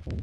Hi,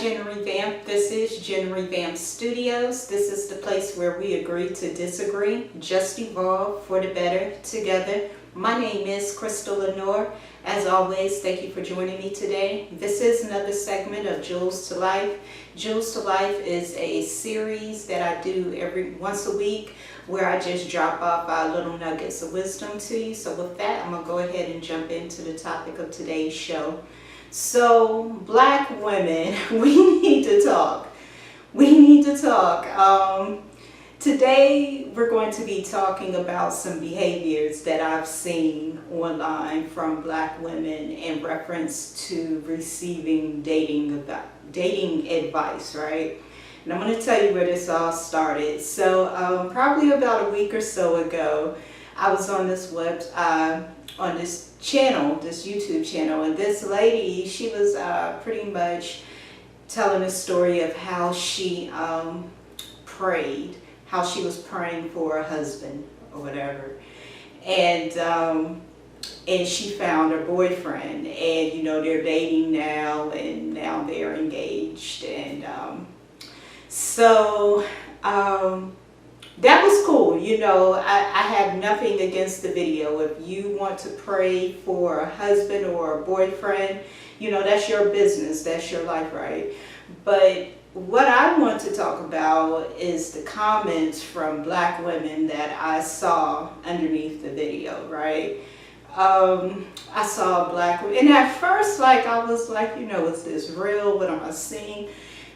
Jen Revamp. This is Jen Revamp Studios. This is the place where we agree to disagree, just evolve for the better together. My name is Crystal Lenore. As always, thank you for joining me today. This is another segment of Jewels to Life. Jewels to Life is a series that I do every once a week where I just drop off little nuggets of wisdom to you. So with that, I'm going to go ahead and jump into the topic of today's show. So, black women, we need to talk. We need to talk. Today, we're going to be talking about some behaviors that I've seen online from black women in reference to receiving dating advice, right? And I'm going to tell you where this all started. So, probably about a week or so ago, I was on this on this channel, this YouTube channel, and this lady, she was pretty much telling a story of how she prayed, how she was praying for a husband or whatever, and she found her boyfriend, and you know they're dating now, and now they're engaged, and that was cool. You know, I have nothing against the video. If you want to pray for a husband or a boyfriend, you know, that's your business. That's your life, right? But what I want to talk about is the comments from black women that I saw underneath the video, right? I saw black women, and at first, like, I was like, you know, is this real? What am I seeing?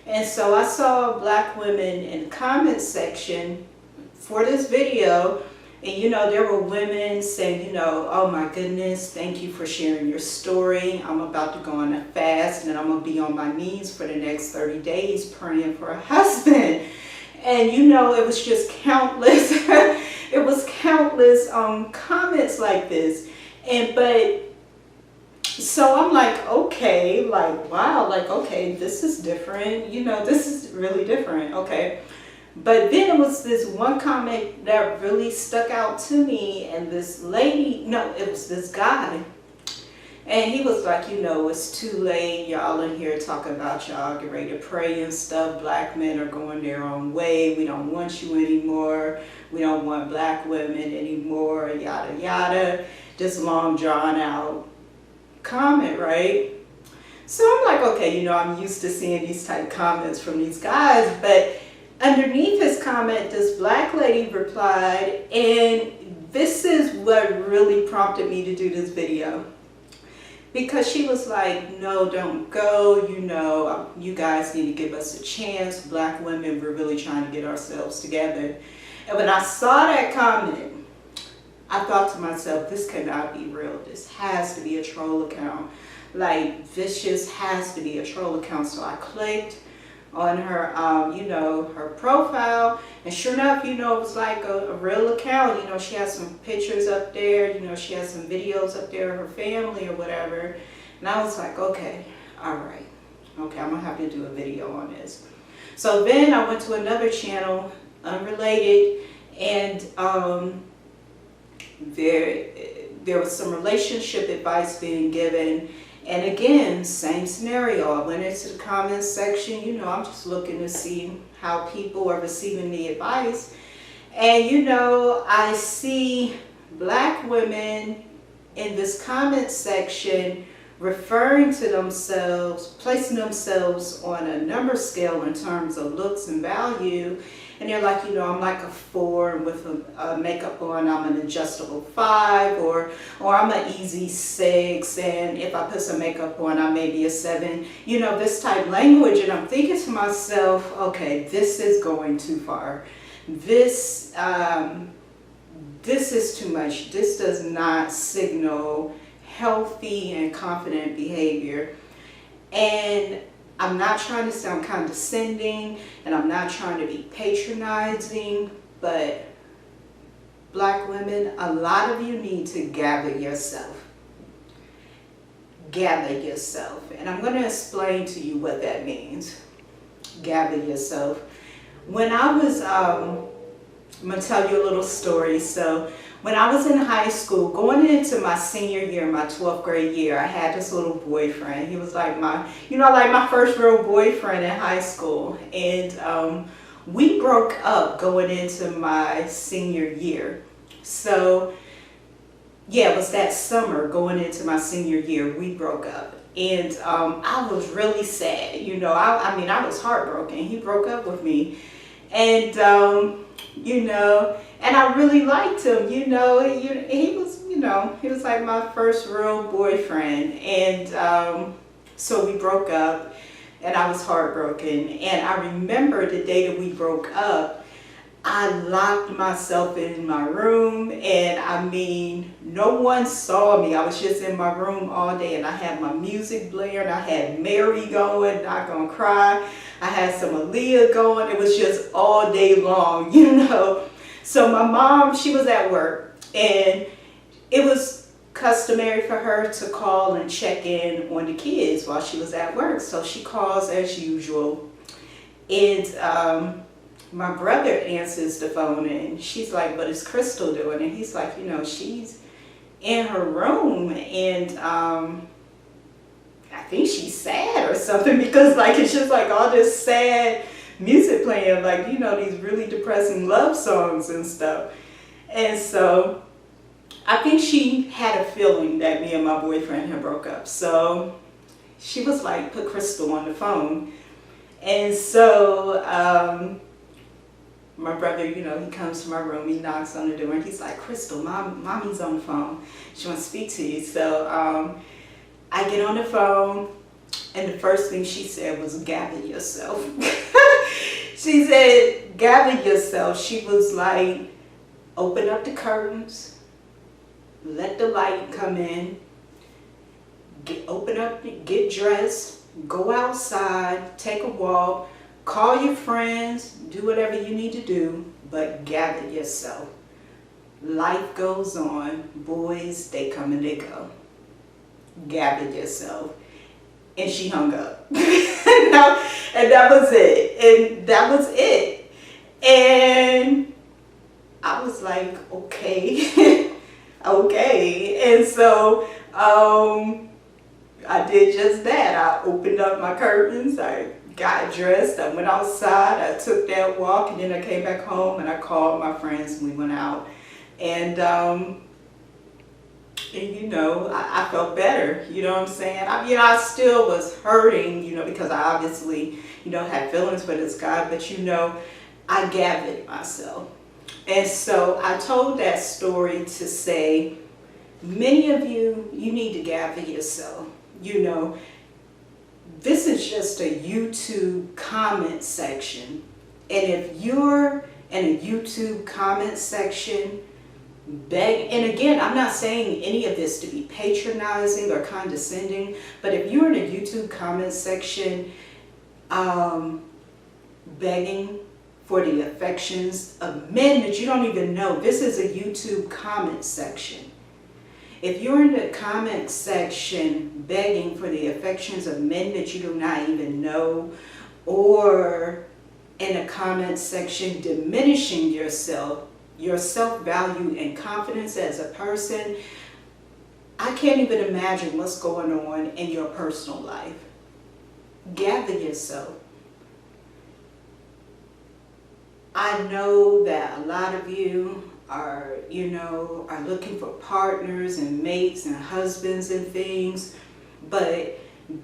And so I saw black women in the comment section for this video, and you know there were women saying, you know, oh my goodness, thank you for sharing your story. I'm about to go on a fast and I'm gonna be on my knees for the next 30 days praying for a husband. And you know, it was just countless it was countless comments like this. And but so I'm like, okay, like wow, like okay, this is different, you know, this is really different, okay. But then it was this one comment that really stuck out to me, and this lady, no, it was this guy, and he was like, you know, it's too late, y'all in here talking about y'all get ready to pray and stuff, black men are going their own way, we don't want you anymore, we don't want black women anymore, yada yada, this long drawn out comment, right? So I'm like, okay, you know, I'm used to seeing these type comments from these guys, but underneath his comment, this black lady replied, and this is what really prompted me to do this video. Because she was like, no, don't go, you know, you guys need to give us a chance. Black women, we're really trying to get ourselves together. And when I saw that comment, I thought to myself, this cannot be real. This has to be a troll account. Like, this just has to be a troll account. So I clicked on her, you know, her profile, and sure enough, you know, it was like a real account. You know, she has some pictures up there, you know, she has some videos up there of her family or whatever, and I was like, okay, all right, okay, I'm gonna have to do a video on this. So then I went to another channel, unrelated, and there was some relationship advice being given. And again, same scenario. I went into the comments section, you know, I'm just looking to see how people are receiving the advice. And you know, I see black women in this comment section referring to themselves, placing themselves on a number scale in terms of looks and value. And they're like, you know, I'm like a 4, and with a makeup on, I'm an adjustable 5, or I'm an easy 6, and if I put some makeup on, I may be a 7. You know, this type language, and I'm thinking to myself, okay, this is going too far. This is too much. This does not signal healthy and confident behavior. And I'm not trying to sound condescending, and I'm not trying to be patronizing, but black women, a lot of you need to gather yourself. Gather yourself. And I'm going to explain to you what that means. Gather yourself. When I was, I'm going to tell you a little story. So When I was in high school, going into my senior year, my 12th grade year, I had this little boyfriend. He was like my first real boyfriend in high school. And we broke up going into my senior year. So yeah, it was that summer going into my senior year, we broke up. And I was really sad. I was heartbroken. He broke up with me. And, and I really liked him, he was like my first real boyfriend. And so we broke up and I was heartbroken. And I remember the day that we broke up, I locked myself in my room, and no one saw me. I was just in my room all day, and I had my music blaring. I had Mary going, Not Gonna Cry. I had some Aaliyah going. It was just all day long, So my mom, she was at work, and it was customary for her to call and check in on the kids while she was at work. So she calls as usual, and my brother answers the phone, and she's like, "What is Crystal doing?" And he's like, she's in her room, and I think she's sad or something, because it's just all this sad music playing, these really depressing love songs and stuff. And so I think she had a feeling that me and my boyfriend had broke up. So she was like, "Put Crystal on the phone." And so my brother, he comes to my room, he knocks on the door, and he's like, "Crystal, mommy's on the phone. She wants to speak to you." So I get on the phone, and the first thing she said was, "Gather yourself." She said, "Gather yourself." She was like, "Open up the curtains, let the light come in, get dressed, go outside, take a walk, call your friends, do whatever you need to do, but gather yourself. Life goes on. Boys, they come and they go. Gather yourself." And she hung up. And that was it. And I was like, okay. Okay. And so I did just that. I opened up my curtains. I got dressed, I went outside, I took that walk, and then I came back home and I called my friends and we went out. And I felt better, you know what I'm saying? I still was hurting, because I obviously, had feelings for this guy, but I gathered myself. And so I told that story to say, many of you need to gather yourself, This is just a YouTube comment section. And if you're in a YouTube comment section, and again, I'm not saying any of this to be patronizing or condescending, but if you're in a YouTube comment section begging for the affections of men that you don't even know, this is a YouTube comment section. If you're in the comment section begging for the affections of men that you do not even know, or in a comment section diminishing yourself, your self-value and confidence as a person, I can't even imagine what's going on in your personal life. Gather yourself. I know that a lot of you are looking for partners and mates and husbands and things, but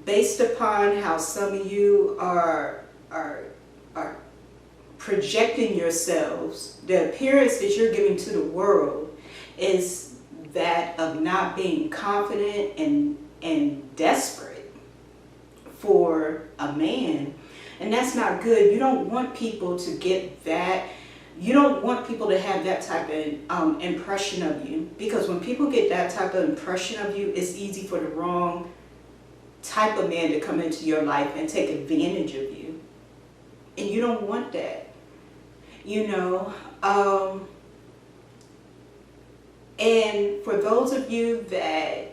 based upon how some of you are projecting yourselves, the appearance that you're giving to the world is that of not being confident and desperate for a man. And that's not good. You don't want people to get that. You don't want people to have that type of impression of you, because when people get that type of impression of you, it's easy for the wrong type of man to come into your life and take advantage of you. And you don't want that. And for those of you that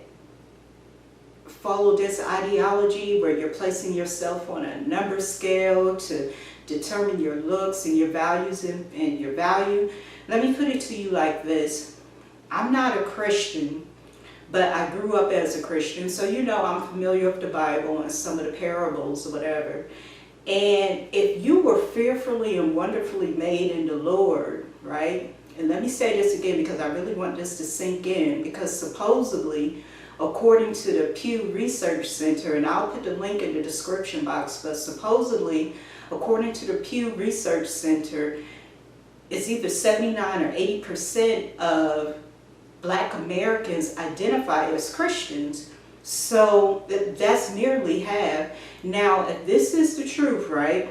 follow this ideology where you're placing yourself on a number scale to determine your looks and your values and your value, let me put it to you like this. I'm not a Christian, but I grew up as a Christian, so I'm familiar with the Bible and some of the parables or whatever. And if you were fearfully and wonderfully made in the Lord, right? And let me say this again because I really want this to sink in, because supposedly, according to the Pew Research Center, and I'll put the link in the description box, but supposedly, according to the Pew Research Center, it's either 79 or 80% of Black Americans identify as Christians. So that's nearly half. Now, if this is the truth, right?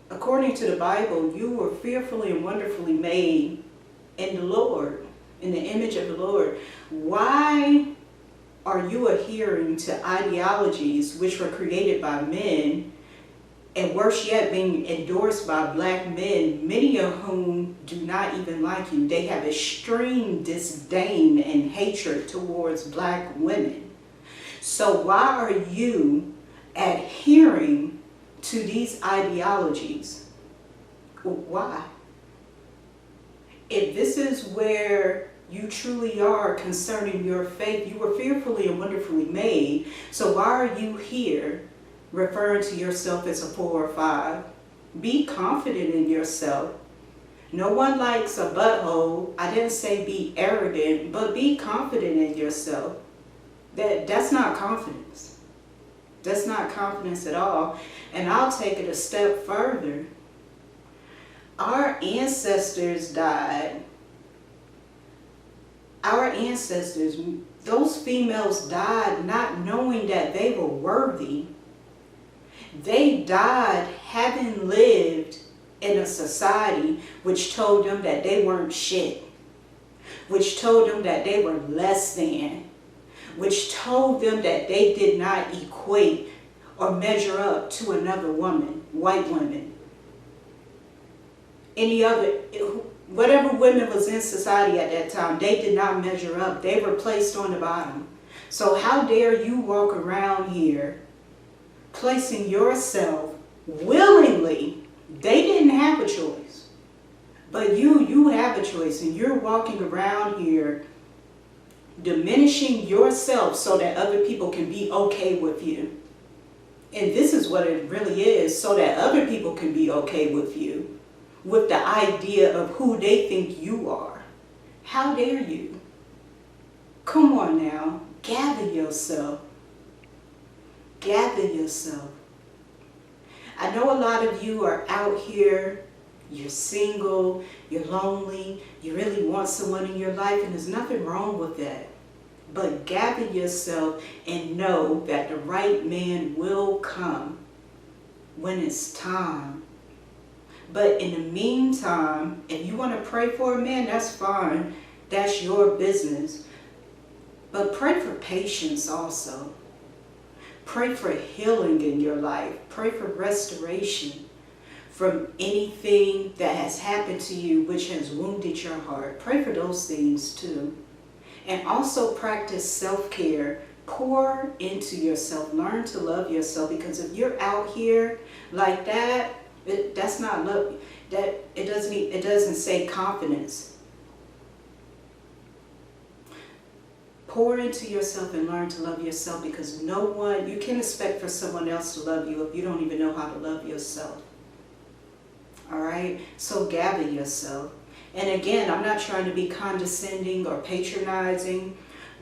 According to the Bible, you were fearfully and wonderfully made in the Lord, in the image of the Lord. Why are you adhering to ideologies which were created by men, and worse yet, being endorsed by Black men, many of whom do not even like you? They have extreme disdain and hatred towards Black women. So why are you adhering to these ideologies? Why? If this is where you truly are concerning your faith, you were fearfully and wonderfully made, so why are you here referring to yourself as a 4 or 5? Be confident in yourself. No one likes a butthole. I didn't say be arrogant, but be confident in yourself. That's not confidence. That's not confidence at all. And I'll take it a step further. Our ancestors died. Our ancestors, those females died not knowing that they were worthy. They died having lived in a society which told them that they weren't shit, which told them that they were less than, which told them that they did not equate or measure up to another woman, white women, any other, whatever women was in society at that time, they did not measure up. They were placed on the bottom. So how dare you walk around here placing yourself willingly? They didn't have a choice, but you have a choice, and you're walking around here diminishing yourself so that other people can be okay with you. And this is what it really is, so that other people can be okay with you, with the idea of who they think you are. How dare you? Come on now, gather yourself. Gather yourself. I know a lot of you are out here, you're single, you're lonely, you really want someone in your life, and there's nothing wrong with that. But gather yourself and know that the right man will come when it's time. But in the meantime, if you want to pray for a man, that's fine. That's your business. But pray for patience also. Pray for healing in your life. Pray for restoration from anything that has happened to you which has wounded your heart. Pray for those things too. And also practice self-care. Pour into yourself. Learn to love yourself, because if you're out here like that, that's not love. It doesn't say confidence. Pour into yourself and learn to love yourself, because you can't expect for someone else to love you if you don't even know how to love yourself. All right? So gather yourself. And again, I'm not trying to be condescending or patronizing,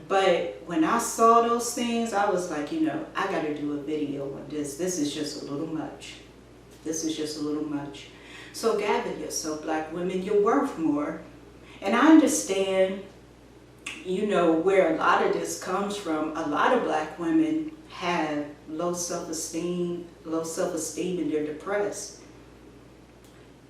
but when I saw those things, I was like, I got to do a video on this. This is just a little much. This is just a little much. So gather yourself, Black women. You're worth more. And I understand, where a lot of this comes from. A lot of Black women have low self-esteem, and they're depressed.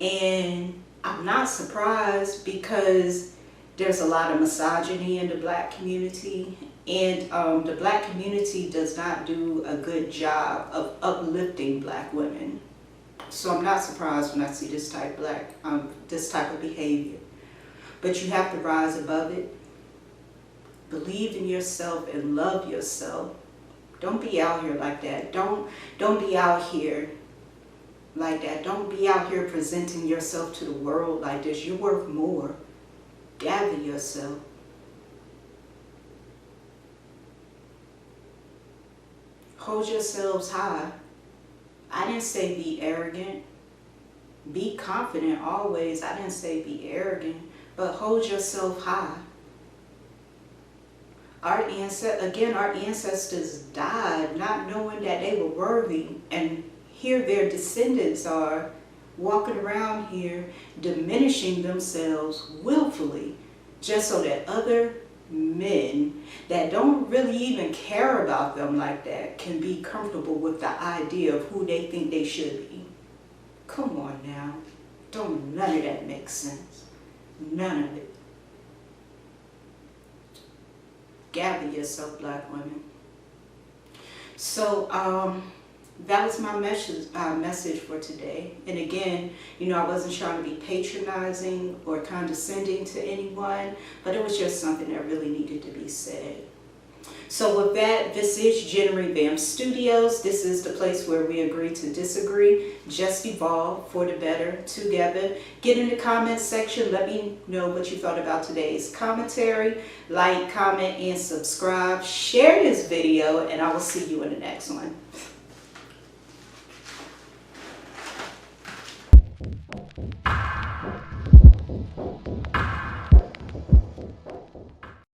And I'm not surprised, because there's a lot of misogyny in the Black community, and the Black community does not do a good job of uplifting Black women. So I'm not surprised when I see this type of behavior. But you have to rise above it. Believe in yourself and love yourself. Don't be out here like that. Don't be out here like that. Don't be out here presenting yourself to the world like this. You're worth more. Gather yourself. Hold yourselves high. I didn't say be arrogant. Be confident always. I didn't say be arrogant, but hold yourself high. Our ancestors died not knowing that they were worthy, and here their descendants are walking around here diminishing themselves willfully just so that other men that don't really even care about them like that can be comfortable with the idea of who they think they should be. Come on now. Don't none of that make sense. None of it. Gather yourself, Black women. So that was my message for today. And again, I wasn't trying to be patronizing or condescending to anyone, but it was just something that really needed to be said. So with that, this is Jen Revamp Studios. This is the place where we agree to disagree, just evolve for the better together. Get in the comments section. Let me know what you thought about today's commentary. Like, comment, and subscribe. Share this video, and I will see you in the next one.